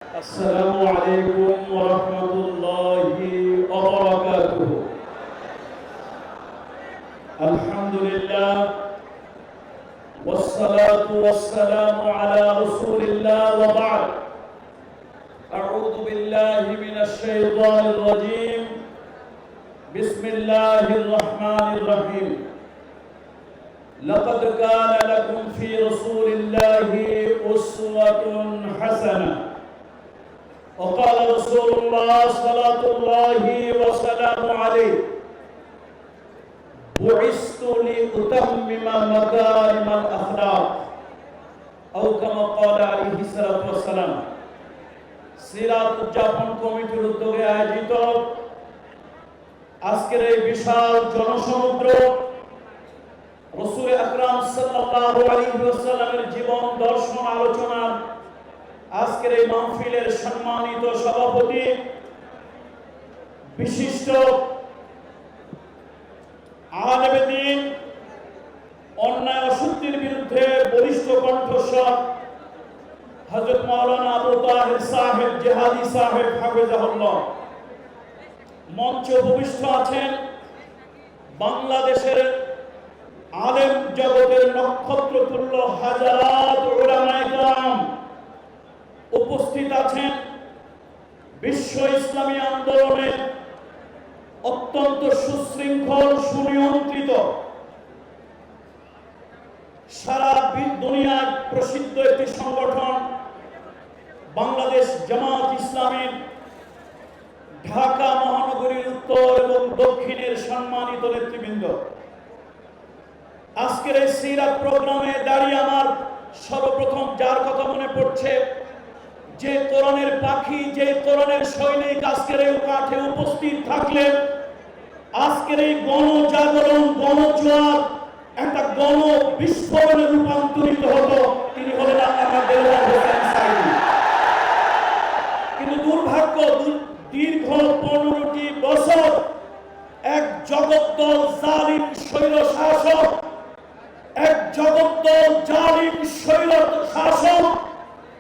السلام عليكم ورحمة الله وبركاته. الحمد لله والصلاة والسلام على رسول الله وبعد. أعوذ بالله من الشيطان الرجيم. بسم الله الرحمن الرحيم. لقد كان لكم في رسول الله أسوة حسنة. وقال رسول الله صلى الله وسلم عليه: بعثت لأتمم مكارم الأخلاق أو كما قال عليه الصلاة والسلام. সিরাত উদযাপন কমিটির উদ্যোগে আয়োজিত আজকের এই বিশাল জনসমুদ্র রাসূল আকরাম সাল্লাল্লাহু আলাইহি ওয়াসাল্লামের জীবন দর্শন আলোচনার আজকের এই মাহফিলের সম্মানিত সভাপতি, বিশিষ্ট আলেমে দ্বীন, অন্যায় অসত্যের বিরুদ্ধে বলিষ্ঠ কণ্ঠস্বর হযরত মাওলানা আবু তাহের সাহেব জিহাদি সাহেব হাফেজাহুল্লাহ, মঞ্চে উপবিষ্ট আছেন বাংলাদেশের আলেম জগতের নক্ষত্রতুল্য হাজারাত উলামায়ে কেরাম, উপস্থিত আছেন বিশ্ব ইসলামী আন্দোলনের অত্যন্ত সুশৃঙ্খল সুনিয়ন্ত্রিত সারা দুনিয়ায় প্রসিদ্ধ একটি সংগঠন বাংলাদেশ জামাত ইসলামীর ঢাকা মহানগরীর উত্তর এবং দক্ষিণের সম্মানিত নেতৃবৃন্দ, আজকের এই সিরাত প্রোগ্রামে দাঁড়িয়ে আমার সর্বপ্রথম যার কথা মনে পড়ছে, যে কোরআনের পাখি, যে কোরআনের সৈনিক আজকের এই মাঠে উপস্থিত থাকলে আজকের এই গণজাগরণ, গণজোয়ার একটা গণ বিস্ফোরণে রূপান্তরিত হতো, তিনি হলেন আল্লামা দেলোয়ার হোসেন সাঈদী। কিন্তু দুর্ভাগ্য, দীর্ঘ 15টি বছর এক জগদ্দল জালিম স্বৈর শাসক, এক জগদ্দল জালিম স্বৈর শাসক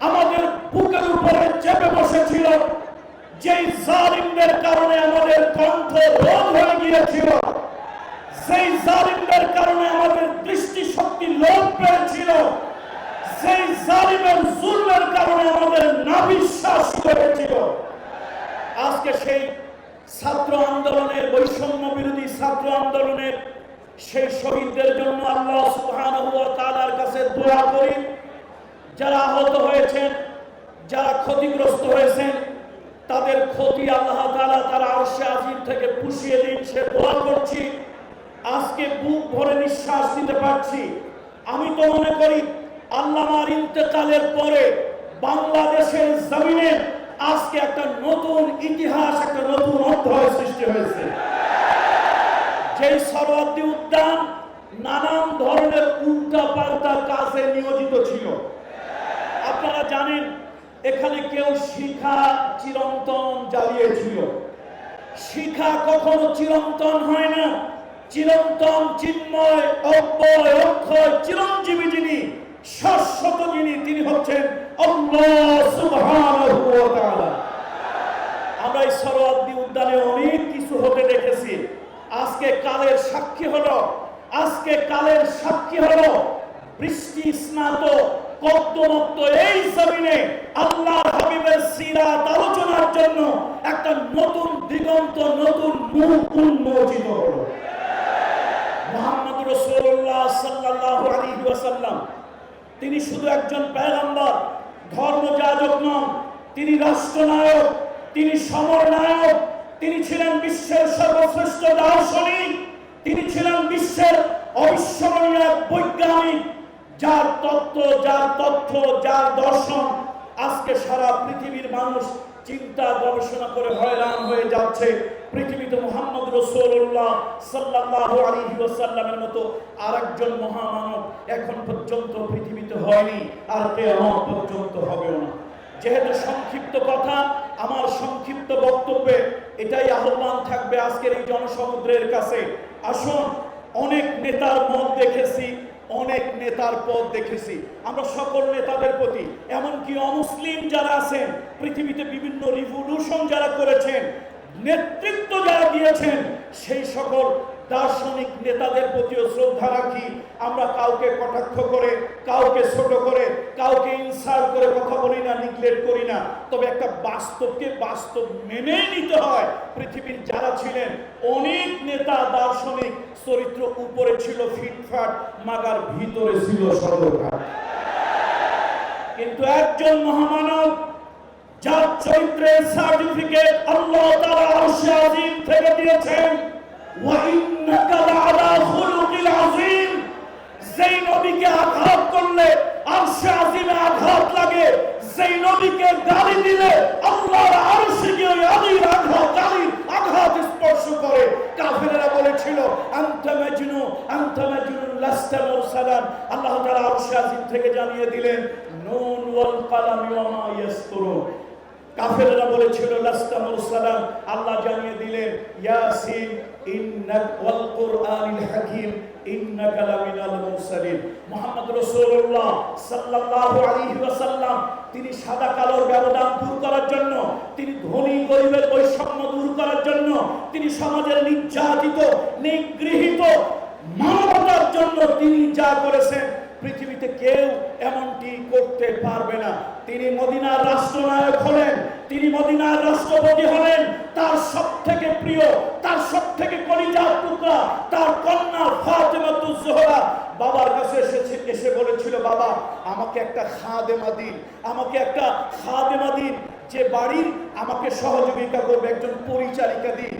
আমাদের বুকের উপরে চেপে বসেছিল, যেই জালিমদের কারণে আমাদের কণ্ঠ রোধ হয়ে গিয়েছিল, সেই জালিমদের কারণে আমাদের দৃষ্টি শক্তি লোপ পেয়েছিল, সেই জালিমের জুলমের কারণে আমাদের নাবিশ্বাস করেছিল। আজকে সেই ছাত্র আন্দোলনের, বৈষম্য বিরোধী ছাত্র আন্দোলনের সেই শহীদদের জন্য আল্লাহ সুবহানাহু ওয়া তাআলার কাছে দোয়া করি। যারা আহত হয়েছেন, যারা ক্ষতিগ্রস্ত হয়েছেন, তাদের ক্ষতি আল্লাহ তাআলা তার আরশে আজিম থেকে পুষিয়ে দিন, সে দোয়া করছি। আজকে বুক ভরে নিঃশ্বাস নিতে পারছি। আমি তো মনে করি আল্লামার ইন্তেকালের পরে বাংলাদেশের জমিনে আজকে একটা নতুন ইতিহাস, একটা নতুন অধ্যায় সৃষ্টি হয়েছে। যেই সরওয়ার্দী উদ্যান নানান ধরনের উল্টা পাল্টা কাজে নিয়োজিত ছিল, আপনারা জানেন এখানে কেউ শিখা চিরন্তন জ্বালিয়েছিল। শিখা কখনো চিরন্তন হয় না। চিরন্তন, চিন্ময়, অব্যয়, অক্ষয়, চিরঞ্জীবী যিনি, শাশ্বত যিনি, তিনি হচ্ছেন আল্লাহ সুবহানাহু ওয়া তাআলা। আমরা এই সরওয়ার্দী উদ্যানে অনেক কিছু হতে দেখেছি। আজকে কালের সাক্ষী হলো, আজকে কালের সাক্ষী হলো বৃষ্টি স্নাত কদ্দমত্ত এই জমিনে আল্লাহর হাবিবের সিরাত আলোচনার জন্য একটা নতুন দিগন্ত, নতুন মুখ উন্মোচিত হলো। মুহাম্মদ রাসূলুল্লাহ সাল্লাল্লাহু আলাইহি ওয়াসাল্লাম, তিনি শুধু একজন পয়গম্বর, ধর্মযাজক নন, তিনি রাষ্ট্রনায়ক, তিনি সমরনায়ক, তিনি ছিলেন বিশ্বের সর্বশ্রেষ্ঠ দার্শনিক, তিনি ছিলেন বিশ্বের অবিস্মরণীয় বৈজ্ঞানিক, যার তত্ত্ব, যার তথ্য, যার দর্শন আজকে সারা পৃথিবীর মানুষ চিন্তা গবেষণা করে হয়রান হয়ে যাচ্ছে। পৃথিবীতে মুহাম্মদ রাসূলুল্লাহ সাল্লাল্লাহু আলাইহি ওয়াসাল্লামের মতো আরেকজন মহামানব এখন পর্যন্ত পৃথিবীতে হয়নি, আর কিয়ামত পর্যন্ত হবেও না। যেহেতু সংক্ষিপ্ত কথা, আমার সংক্ষিপ্ত বক্তব্যে এটাই আহ্বান থাকবে আজকের এই জনসমুদ্রের কাছে। আসুন, অনেক নেতার মত দেখেছি, অনেক নেতার পথ দেখেছি, আমরা সকল নেতাদের প্রতি, এমনকি অমুসলিম যারা আছেন, পৃথিবীতে বিভিন্ন রিভলিউশন যারা করেছেন, নেতৃত্ব যারা দিয়েছেন, সেই সকল দার্শনিক নেতাদের প্রতিও শ্রদ্ধা রাখি। আমরা কাউকে কটাক্ষ করে, কাউকে ছোট করে, কাউকে ইনসাল্ট করে কথা বলি না, নিগলেক্ট করি না। তবে একটা বাস্তবকে বাস্তব মেনেই নিতে হয়। পৃথিবীর যারা ছিলেন অনেক নেতা দার্শনিক, চরিত্র উপরে ছিল ফিটফাট, মাগার ভিতরে ছিল সদরঘাট। কিন্তু একজন মহামানব যার চরিত্রের সার্টিফিকেট আল্লাহ তাআলা আরশে আজিম থেকে দিয়েছেন, ওয়া ইন্নাকা লাআলা খুলুকিল আযীম, যেই নবীকে আঘাত করলে আরশে আজিমে আঘাত লাগে, যেই নবীকে গালি দিলে আল্লাহর আরশে গিয়ে আলীর আঘাত স্পর্শ করে। কাফেররা বলেছিল আনতা মাজনুন লাস্তা মুরসালান। আল্লাহ তাআলা আরশে আজিম থেকে জানিয়ে দিলেন নুন ওয়াল কালামি ওয়া মা ইয়াসতুরুন। কাফেররা বলেছিল লাস্তা মুরসালান, আল্লাহ জানিয়ে দিলেন ইয়াসিন ইন্নাক ওয়াল কুরআনিল হাকীম ইন্নাকা লামিনাল মুরসালিন। মুহাম্মদ রাসূলুল্লাহ সাল্লাল্লাহু আলাইহি ওয়াসাল্লাম তিনি সাদা কালোর ব্যবধান দূর করার জন্য, তিনি ধনী গরিবের বৈষম্য দূর করার জন্য, তিনি সমাজের নির্যাতিত নিগৃহীত মানবতার জন্য তিনি যা করেছেন পৃথিবীতে কেউ এমনটি করতে পারবে না। তিনি মদিনার রাষ্ট্রনায়ক হলেন, তিনি মদিনার রাষ্ট্রপতি হলেন। তার সবথেকে প্রিয়, তার সবথেকে কলিজার টুকরা, তার কন্যা ফাতেমাতুজ জোহরা বাবার কাছে এসে বলেছিল, বাবা আমাকে একটা খাদেমা দিন, আমাকে একটা খাদেমা দিন, যে বাড়ির আমাকে সহযোগিতা করবে, একজন পরিচারিকা দিন।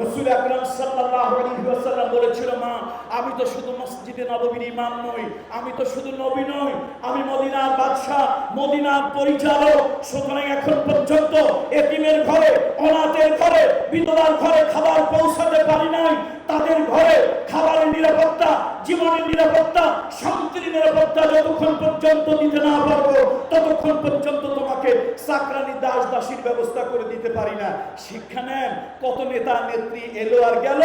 রাসূল আকরাম সাল্লাল্লাহু আলাইহি ওয়াসাল্লাম বলেছিল, মা আমি তো শুধু মসজিদে নববীর ইমাম নই, আমি তো শুধু নবী নই, আমি মদিনার বাদশা, মদিনার পরিচালক। সুতরাং এখন পর্যন্ত এতিমের ঘরে, অনাথের ঘরে, বিধবার ঘরে খাবার পৌঁছাতে পারি নাই। তাদের ঘরে খাবারের নিরাপত্তা, জীবনের নিরাপত্তা, শান্তির নিরাপত্তা যতক্ষণ পর্যন্ত দিতে না পারবো, ততক্ষণ পর্যন্ত তোমাকে চাকরানি দাস দাসীর ব্যবস্থা করে দিতে পারি না। শিক্ষা নেন, কত নেতা নেত্রী এলো আর গেল,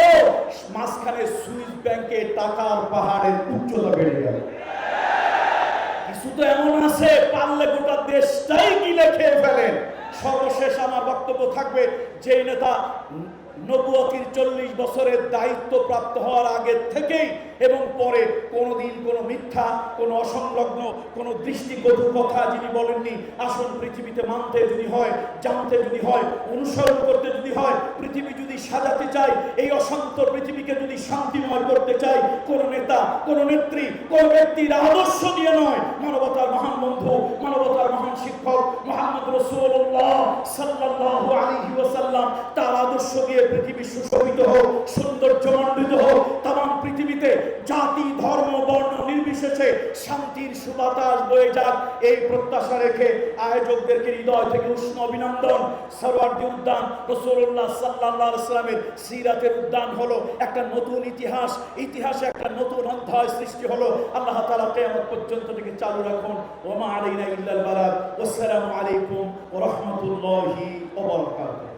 মাঝখানে সুইস ব্যাংকে টাকার পাহাড়ের উচ্চতা বেড়ে গেল। কিছু তো এমন আছে পারলে গোটা দেশটাই গিলে খেয়ে ফেলেন। সর্বশেষ আমার বক্তব্য থাকবে, যে নেতা নবুয়তির 40 বছরের দায়িত্ব প্রাপ্ত হওয়ার আগে থেকেই এবং পরে কোনোদিন কোনো মিথ্যা, কোনো অসংলগ্ন, কোনো দৃষ্টিকটু কথা যিনি বলেননি। আসুন, পৃথিবীতে মানতে যদি হয়, জানতে যদি হয়, অনুসরণ করতে যদি হয়, পৃথিবী যদি সাজাতে চাই, এই অশান্ত পৃথিবীকে যদি শান্তিময় করতে চাই, কোন নেতা, কোন নেত্রী, কোন ব্যক্তির আদর্শ দিয়ে নয়, মানবতার মহান বন্ধু, মানবতার মহান শিক্ষক মুহাম্মদ রাসূলুল্লাহ সাল্লাল্লাহু আলাইহি ওয়াসাল্লাম, তার আদর্শ দিয়ে পৃথিবী সুশোভিত হোক, সৌন্দর্যমণ্ডিত হোক। তাম পৃথিবীতে জাতি, ধর্ম, বর্ণ নির্বিশেষে শান্তির সুবাতাস বয়ে যাক, এই প্রত্যাশা রেখে আয়োজকদেরকে হৃদয় থেকে উষ্ণ অভিনন্দন। সরওয়ার্দী উদ্যান রাসূলুল্লাহ সাল্লাল্লাহু আলাইহি ওয়াসাল্লামের সিরাতের উদ্যান হলো একটা নতুন ইতিহাস, ইতিহাসে একটা নতুন অধ্যায় সৃষ্টি হলো। আল্লাহ তাআলা কিয়ামত পর্যন্ত থেকে চালু রাখুন। ওয়া মা আলাইনা ইল্লাল বালাগ। আসসালামু আলাইকুম ওয়া রাহমাতুল্লাহি ওয়া বারাকাতুহু।